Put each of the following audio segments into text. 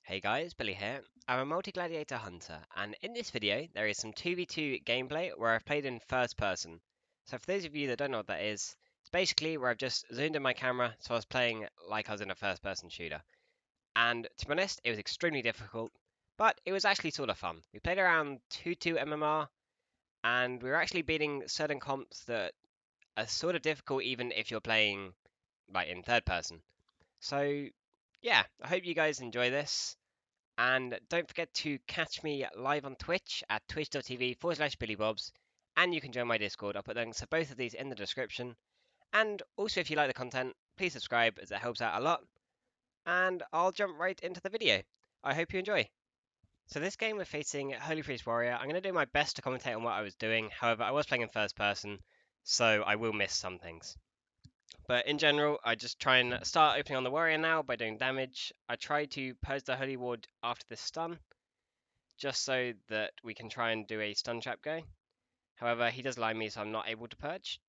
Hey guys, Billy here. I'm a multi-gladiator hunter, and in this video there is some 2v2 gameplay where I've played in first person. So for those of you that don't know what that is, it's basically where I've just zoomed in my camera so I was playing like I was in a first person shooter. And to be honest, it was extremely difficult, but it was actually sort of fun. We played around 2-2 MMR, and we were actually beating certain comps that are sort of difficult even if you're playing like in third person. So yeah, I hope you guys enjoy this. And don't forget to catch me live on Twitch at twitch.tv/Billybobbs. And you can join my Discord. I'll put links to both of these in the description. And also, if you like the content, please subscribe as it helps out a lot. And I'll jump right into the video. I hope you enjoy. So this game we're facing Holy Priest Warrior. I'm going to do my best to commentate on what I was doing. However, I was playing in first person, so I will miss some things. But in general, I just try and start opening on the warrior now by doing damage. I try to pose the Holy Ward after this stun, just so that we can try and do a stun trap go. However, he does line me, so I'm not able to purge.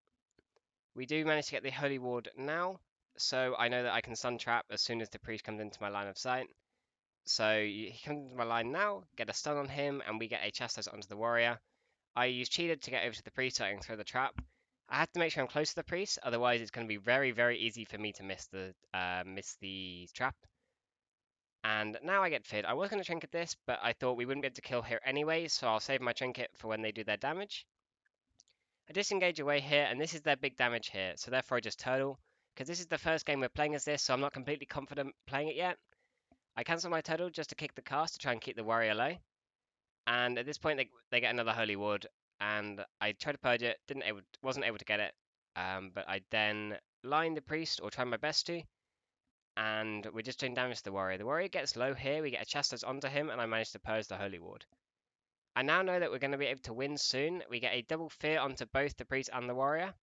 We do manage to get the Holy Ward now, so I know that I can stun trap as soon as the priest comes into my line of sight. So he comes into my line now, get a stun on him, and we get a chastise onto the warrior. I use cheated to get over to the priest so I can throw the trap. I have to make sure I'm close to the priest, otherwise it's going to be very, very easy for me to miss the trap. And now I get feared. I was going to trinket this, but I thought we wouldn't be able to kill here anyway, so I'll save my trinket for when they do their damage. I disengage away here, and this is their big damage here, so therefore I just turtle, because this is the first game we're playing as this, so I'm not completely confident playing it yet. I cancel my turtle just to kick the cast to try and keep the warrior low, and at this point they get another holy ward, and I tried to purge it, wasn't able to get it, but I then line the priest, or try my best to, and we're just doing damage to the warrior. The warrior gets low here, we get a chastise onto him, and I manage to purge the holy ward. I now know that we're going to be able to win soon. We get a double fear onto both the priest and the warrior,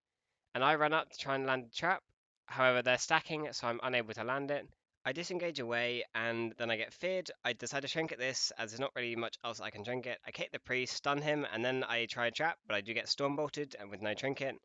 and I run up to try and land the trap. However, they're stacking, so I'm unable to land it. I disengage away, and then I get feared. I decide to trinket this, as there's not really much else I can trinket. I kick the priest, stun him, and then I try a trap, but I do get storm bolted, and with no trinket.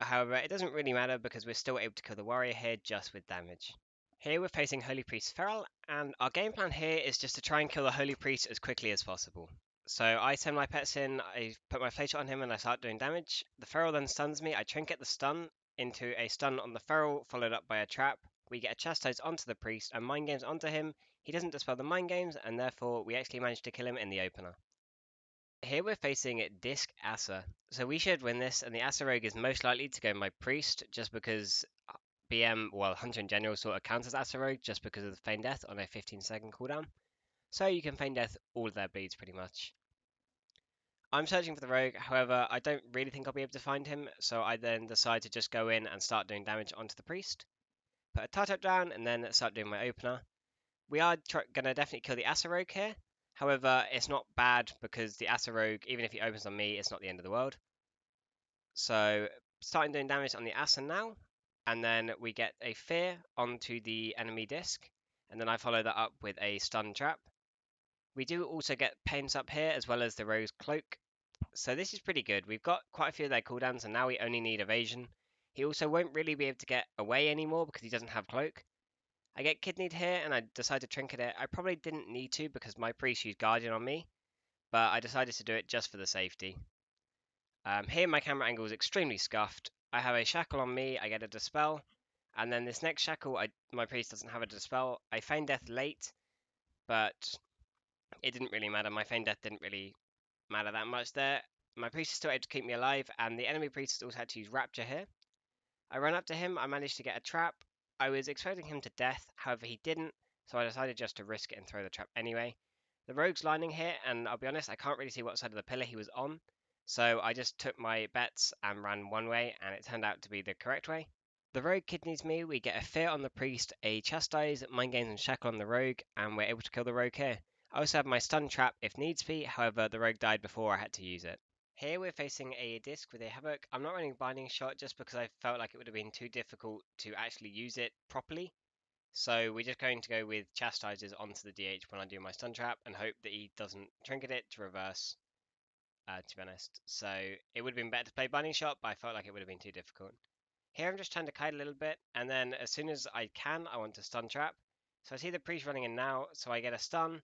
However, it doesn't really matter because we're still able to kill the warrior here just with damage. Here we're facing Holy Priest Feral, and our game plan here is just to try and kill the Holy Priest as quickly as possible. So I send my pets in, I put my flame shot on him, and I start doing damage. The Feral then stuns me, I trinket the stun into a stun on the Feral, followed up by a trap. We get a chastise onto the priest and mind games onto him. He doesn't dispel the mind games, and therefore we actually manage to kill him in the opener. Here we're facing Disc Asa. So we should win this, and the Asa Rogue is most likely to go my priest, just because Hunter in general sort of counts as Asa Rogue, just because of the Feign Death on a 15-second cooldown. So you can Feign Death all of their bleeds pretty much. I'm searching for the rogue, however, I don't really think I'll be able to find him, so I then decide to just go in and start doing damage onto the priest. Put a Tartup down, and then start doing my opener. We are going to definitely kill the Asa Rogue here, however, it's not bad because the Asa Rogue, even if he opens on me, it's not the end of the world. So, starting doing damage on the Asa now, and then we get a fear onto the enemy disc, and then I follow that up with a stun trap. We do also get pains up here, as well as the Rogue's Cloak, so this is pretty good. We've got quite a few of their cooldowns, and now we only need evasion. He also won't really be able to get away anymore because he doesn't have cloak. I get kidneyed here, and I decide to trinket it. I probably didn't need to because my priest used guardian on me, but I decided to do it just for the safety. Here my camera angle is extremely scuffed. I have a shackle on me, I get a dispel, and then this next shackle, my priest doesn't have a dispel. I feign death late, but it didn't really matter. My feign death didn't really matter that much there. My priest is still able to keep me alive, and the enemy priest also had to use Rapture here. I run up to him, I managed to get a trap. I was exposing him to death, however he didn't, so I decided just to risk it and throw the trap anyway. The rogue's lining here, and I'll be honest, I can't really see what side of the pillar he was on, so I just took my bets and ran one way, and it turned out to be the correct way. The rogue kidneys me, we get a fear on the priest, a chastise, mind games and shackle on the rogue, and we're able to kill the rogue here. I also have my stun trap if needs be, however the rogue died before I had to use it. Here we're facing a disc with a Havoc. I'm not running Binding Shot just because I felt like it would have been too difficult to actually use it properly. So we're just going to go with Chastises onto the DH when I do my stun trap and hope that he doesn't trinket it to reverse, to be honest. So it would have been better to play Binding Shot, but I felt like it would have been too difficult. Here I'm just trying to kite a little bit, and then as soon as I can, I want to stun trap. So I see the priest running in now, so I get a stun,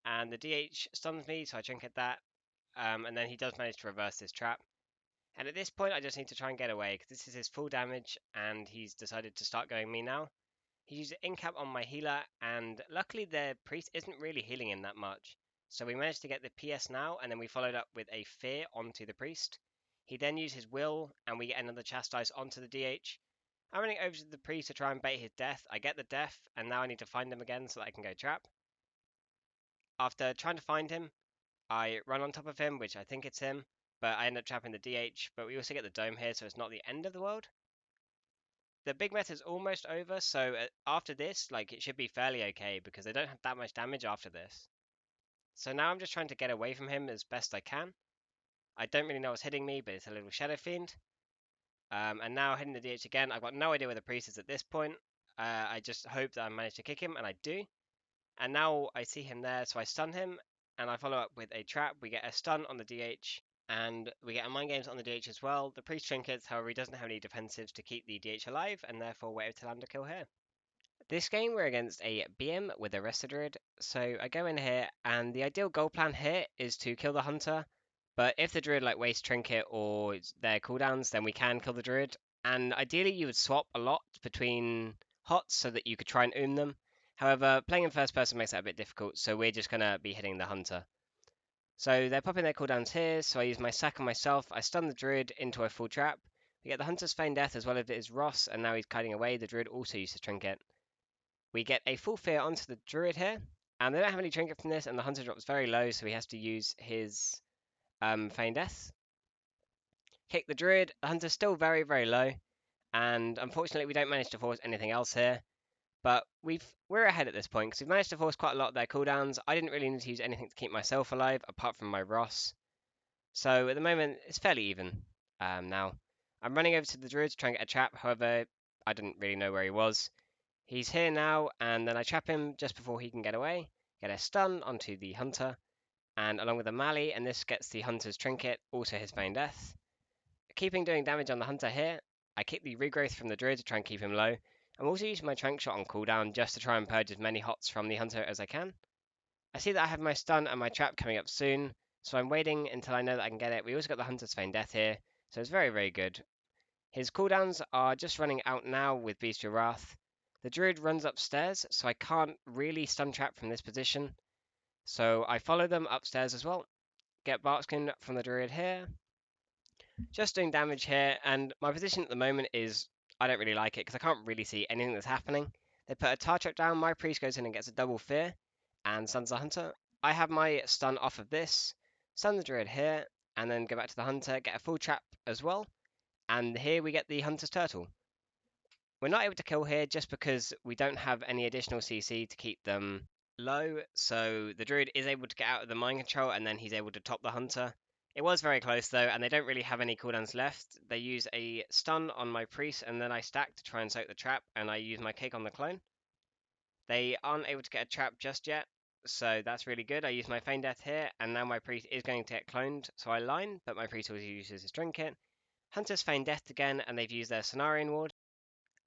and the DH stuns me, so I trinket that, and then he does manage to reverse this trap. And at this point, I just need to try and get away, because this is his full damage, and he's decided to start going me now. He used incap on my healer, and luckily the priest isn't really healing him that much. So we managed to get the PS now, and then we followed up with a fear onto the priest. He then used his will, and we get another chastise onto the DH. I'm running over to the priest to try and bait his death. I get the death, and now I need to find him again so that I can go trap. After trying to find him, I run on top of him, which I think it's him, but I end up trapping the DH, but we also get the dome here, so it's not the end of the world. The big meta is almost over, so after this, like, it should be fairly okay, because they don't have that much damage after this. So now I'm just trying to get away from him as best I can. I don't really know what's hitting me, but it's a little Shadow Fiend. And now hitting the DH again, I've got no idea where the priest is at this point. I just hope that I manage to kick him, and I do. And now I see him there, so I stun him, and I follow up with a trap. We get a stun on the DH, and we get a mind games on the DH as well. The priest trinkets, however, he doesn't have any defensives to keep the DH alive, and therefore we're able to land a kill here. This game we're against a BM with a Resta Druid, so I go in here, and the ideal goal plan here is to kill the Hunter, but if the Druid like wastes Trinket or their cooldowns, then we can kill the Druid, and ideally you would swap a lot between hots so that you could try and them. However, playing in first person makes that a bit difficult, so we're just going to be hitting the Hunter. So they're popping their cooldowns here, so I use my sack on myself, I stun the Druid into a full trap, we get the Hunter's Feigned Death as well as it is Ross, and now he's kiting away, the Druid also uses Trinket. We get a full fear onto the Druid here, and they don't have any trinket from this, and the Hunter drops very low, so he has to use his Feign Death. Kick the Druid, the Hunter's still very, very low, and unfortunately we don't manage to force anything else here, but we're ahead at this point, because we've managed to force quite a lot of their cooldowns. I didn't really need to use anything to keep myself alive, apart from my Ross, so at the moment it's fairly even now. I'm running over to the Druid to try and get a trap, however, I didn't really know where he was. He's here now, and then I trap him just before he can get away, get a stun onto the Hunter, and along with a Mally, and this gets the Hunter's Trinket, also his Feign Death. Keeping doing damage on the Hunter here, I kick the Regrowth from the Druid to try and keep him low. I'm also using my Trank Shot on cooldown just to try and purge as many hots from the Hunter as I can. I see that I have my stun and my trap coming up soon, so I'm waiting until I know that I can get it. We also got the Hunter's Feign Death here, so it's very, very good. His cooldowns are just running out now with Bestial Wrath. The Druid runs upstairs, so I can't really stun trap from this position. So I follow them upstairs as well. Get Barkskin from the Druid here. Just doing damage here, and my position at the moment is I don't really like it because I can't really see anything that's happening. They put a tar trap down, my priest goes in and gets a double fear, and stuns the Hunter. I have my stun off of this, stun the Druid here, and then go back to the Hunter, get a full trap as well, and here we get the Hunter's Turtle. We're not able to kill here just because we don't have any additional CC to keep them low, so the Druid is able to get out of the mind control and then he's able to top the Hunter. It was very close though, and they don't really have any cooldowns left. They use a stun on my priest and then I stack to try and soak the trap, and I use my kick on the clone. They aren't able to get a trap just yet, so that's really good. I use my Feign Death here, and now my priest is going to get cloned, so I line, but my priest also uses his Trinket. Hunter's Feign Death again, and they've used their Cenarian Ward.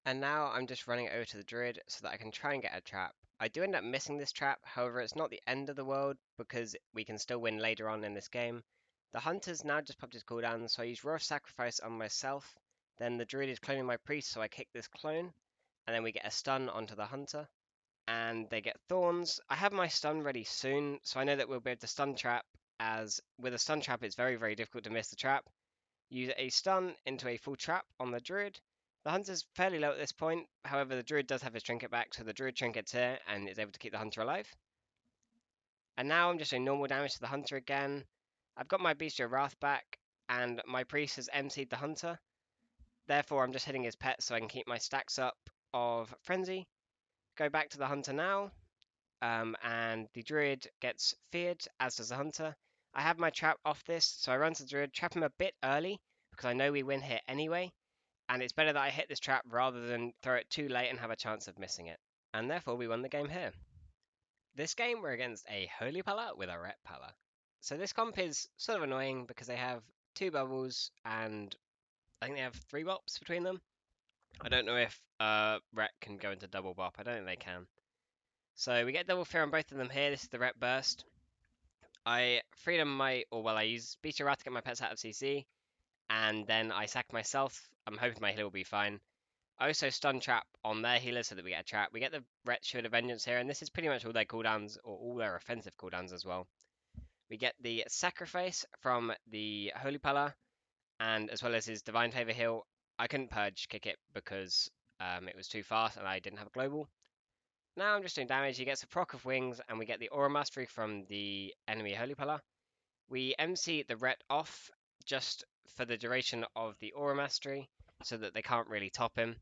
And now I'm just running over to the Druid so that I can try and get a trap. I do end up missing this trap, however it's not the end of the world because we can still win later on in this game. The Hunter's now just popped his cooldown, so I use Roar Sacrifice on myself. Then the Druid is cloning my priest, so I kick this clone. And then we get a stun onto the Hunter. And they get Thorns. I have my stun ready soon, so I know that we'll be able to stun trap, as with a stun trap it's very, very difficult to miss the trap. Use a stun into a full trap on the Druid. The Hunter's fairly low at this point, however the Druid does have his trinket back, so the Druid trinket's here and is able to keep the Hunter alive. And now I'm just doing normal damage to the Hunter again. I've got my Bestial Wrath back, and my Priest has MC'd the Hunter. Therefore I'm just hitting his pet so I can keep my stacks up of Frenzy. Go back to the Hunter now, and the Druid gets feared, as does the Hunter. I have my trap off this, so I run to the Druid, trap him a bit early, because I know we win here anyway, and it's better that I hit this trap rather than throw it too late and have a chance of missing it. And therefore we won the game here. This game we're against a Holy Pala with a Ret Pala. So this comp is sort of annoying because they have 2 bubbles and I think they have 3 bops between them. I don't know if Ret can go into double bop, I don't think they can. So we get double fear on both of them here. This is the rep burst. I freedom my, or well, I use beta rat to get my pets out of CC, and then I sack myself. I'm hoping my healer will be fine. I also stun trap on their healer so that we get a trap. We get the Ret Shield of Vengeance here, and this is pretty much all their cooldowns, or all their offensive cooldowns as well. We get the Sacrifice from the Holy Pala, and as well as his Divine Favor heal. I couldn't Purge kick it because it was too fast and I didn't have a global. Now I'm just doing damage. He gets a proc of wings, and we get the Aura Mastery from the enemy Holy Pala. We MC the Ret off just for the duration of the Aura Mastery, so that they can't really top him.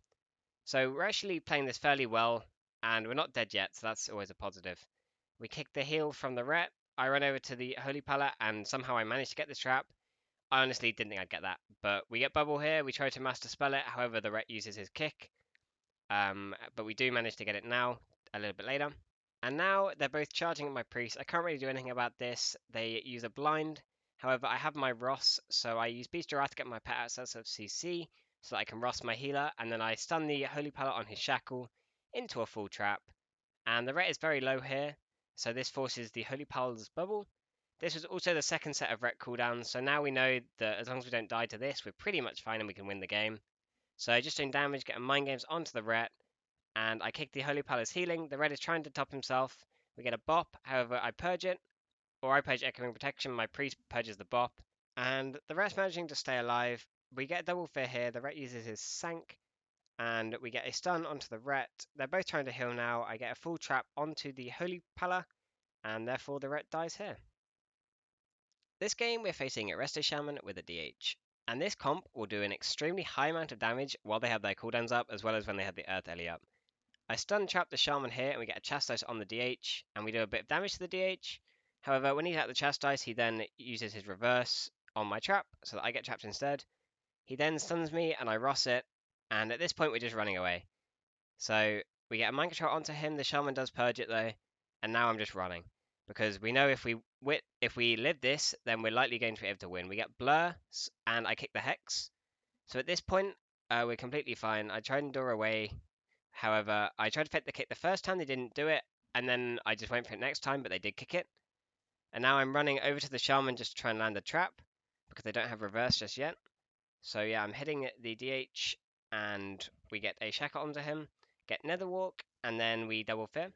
So we're actually playing this fairly well, and we're not dead yet, so that's always a positive. We kick the heal from the Ret. I run over to the Holy Pala, and somehow I managed to get this trap. I honestly didn't think I'd get that, but we get Bubble here. We try to Master Spell it, however the Ret uses his kick. But we do manage to get it now, a little bit later. And now they're both charging at my priest. I can't really do anything about this. They use a blind. However, I have my Ross, so I use Beast Giraffe to get my pet out of CC, so that I can Ross my healer, and then I stun the Holy Pallet on his shackle into a full trap. And the Ret is very low here, so this forces the Holy Pallet's bubble. This was also the second set of Ret cooldowns, so now we know that as long as we don't die to this, we're pretty much fine and we can win the game. So just doing damage, getting Mind Games onto the Ret, and I kick the Holy Palace healing. The Red is trying to top himself. We get a bop, however I purge it, or I purge Echoing Protection, my priest purges the bop, and the Red's managing to stay alive. We get a double fear here, the Red uses his Sank, and we get a stun onto the Ret. They're both trying to heal now. I get a full trap onto the Holy Pala, and therefore the Ret dies here. This game we're facing a Resto Shaman with a DH, and this comp will do an extremely high amount of damage while they have their cooldowns up, as well as when they have the Earth Ellie up. I stun trap the Shaman here, and we get a Chastise on the DH, and we do a bit of damage to the DH. However, when he's at the Chastise, he then uses his reverse on my trap, so that I get trapped instead. He then stuns me, and I Ross it, and at this point we're just running away. So we get a Mind Control onto him, the Shaman does purge it though, and now I'm just running. Because we know if we live this, then we're likely going to be able to win. We get Blur, and I kick the Hex. So at this point, we're completely fine. I tried and door away. However, I tried to fake the kick the first time, they didn't do it, and then I just went for it next time, but they did kick it. And now I'm running over to the Shaman just to try and land a trap, because they don't have reverse just yet. So yeah, I'm hitting the DH, and we get a Shackle onto him, get Netherwalk, and then we double fear.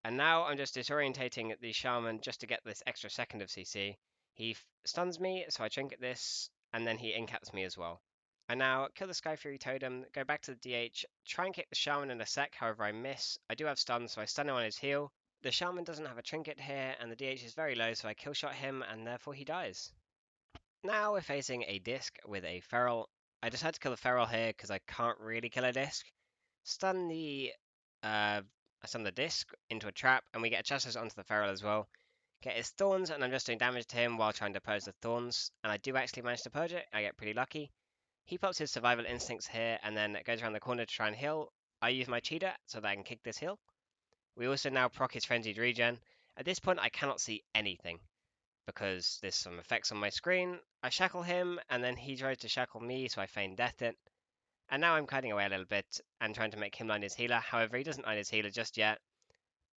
And now I'm just disorientating the Shaman just to get this extra second of CC. He stuns me, so I trinket this, and then he incaps me as well. I now kill the Sky Fury Totem, go back to the DH, try and kick the Shaman in a sec, however I miss. I do have stun, so I stun him on his heal. The Shaman doesn't have a trinket here, and the DH is very low, so I kill shot him, and therefore he dies. Now we're facing a disc with a Feral. I decided to kill the Feral here because I can't really kill a disc. Stun the disc into a trap, and we get a Chastise onto the Feral as well. Get his Thorns, and I'm just doing damage to him while trying to purge the Thorns, and I do actually manage to purge it. I get pretty lucky. He pops his Survival Instincts here, and then goes around the corner to try and heal. I use my cheetah so that I can kick this heal. We also now proc his Frenzied Regen. At this point I cannot see anything, because there's some effects on my screen. I shackle him, and then he tries to shackle me, so I feign death it. And now I'm kiting away a little bit, and trying to make him line his healer. However, he doesn't line his healer just yet,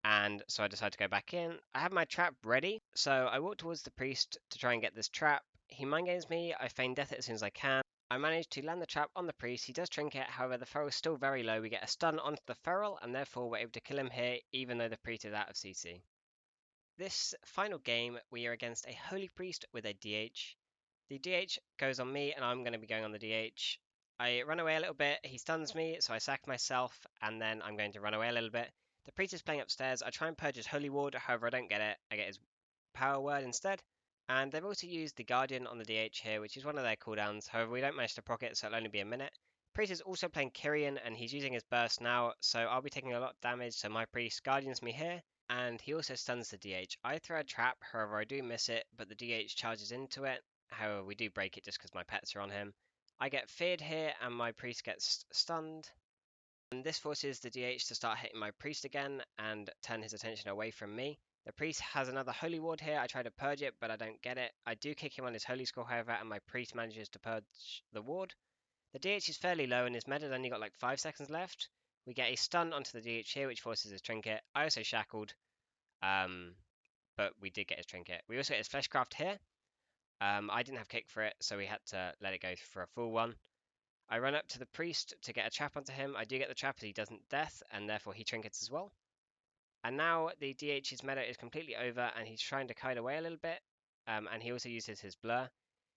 and so I decide to go back in. I have my trap ready, so I walk towards the priest to try and get this trap. He mind games me, I feign death it as soon as I can. I manage to land the trap on the priest. He does trinket, however the feral is still very low. We get a stun onto the feral, and therefore we're able to kill him here, even though the priest is out of CC. This final game, we are against a holy priest with a DH. The DH goes on me, and I'm going to be going on the DH. I run away a little bit, he stuns me, so I sack myself, and then I'm going to run away a little bit. The priest is playing upstairs. I try and purge his holy ward, however I don't get it. I get his power word instead. And they've also used the Guardian on the DH here, which is one of their cooldowns. However, we don't manage to proc it, so it'll only be a minute. Priest is also playing Kyrian, and he's using his burst now, so I'll be taking a lot of damage, so my priest Guardians me here. And he also stuns the DH. I throw a trap, however I do miss it, but the DH charges into it. However, we do break it just because my pets are on him. I get feared here, and my priest gets stunned. And this forces the DH to start hitting my priest again, and turn his attention away from me. The priest has another holy ward here. I try to purge it, but I don't get it. I do kick him on his holy scroll, however, and my priest manages to purge the ward. The DH is fairly low, and his meta's only got like 5 seconds left, We get a stun onto the DH here, which forces his trinket. I also shackled, but we did get his trinket. We also get his fleshcraft here. I didn't have kick for it, so we had to let it go for a full one. I run up to the priest to get a trap onto him. I do get the trap, but he doesn't death, and therefore he trinkets as well. And now the DH's meta is completely over, and he's trying to kite away a little bit, and he also uses his blur.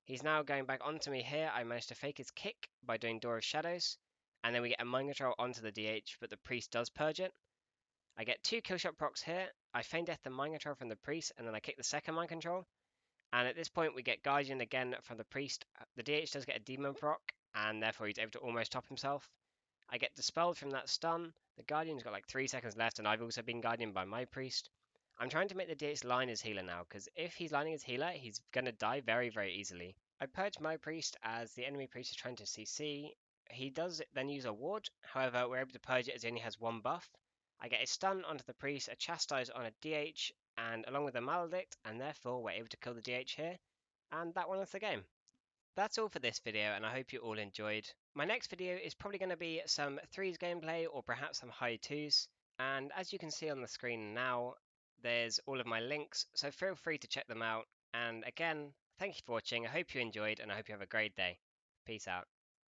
He's now going back onto me here. I managed to fake his kick by doing Door of Shadows, and then we get a mind control onto the DH, but the priest does purge it. I get 2 killshot procs here. I feign death the mind control from the priest, and then I kick the second mind control. And at this point, we get Guardian again from the priest. The DH does get a demon proc, and therefore he's able to almost top himself. I get dispelled from that stun. The Guardian's got like 3 seconds left, and I've also been Guardian by my priest. I'm trying to make the DH line as healer now, because if he's lining as healer, he's going to die very, very easily. I purge my priest as the enemy priest is trying to CC. He does then use a ward, however, we're able to purge it as he only has 1 buff. I get a stun onto the priest, a chastise on a DH, and along with a maledict, and therefore we're able to kill the DH here, and that won us the game. That's all for this video, and I hope you all enjoyed. My next video is probably going to be some 3s gameplay or perhaps some high 2s, and as you can see on the screen now, there's all of my links, so feel free to check them out. And again, thank you for watching, I hope you enjoyed, and I hope you have a great day. Peace out.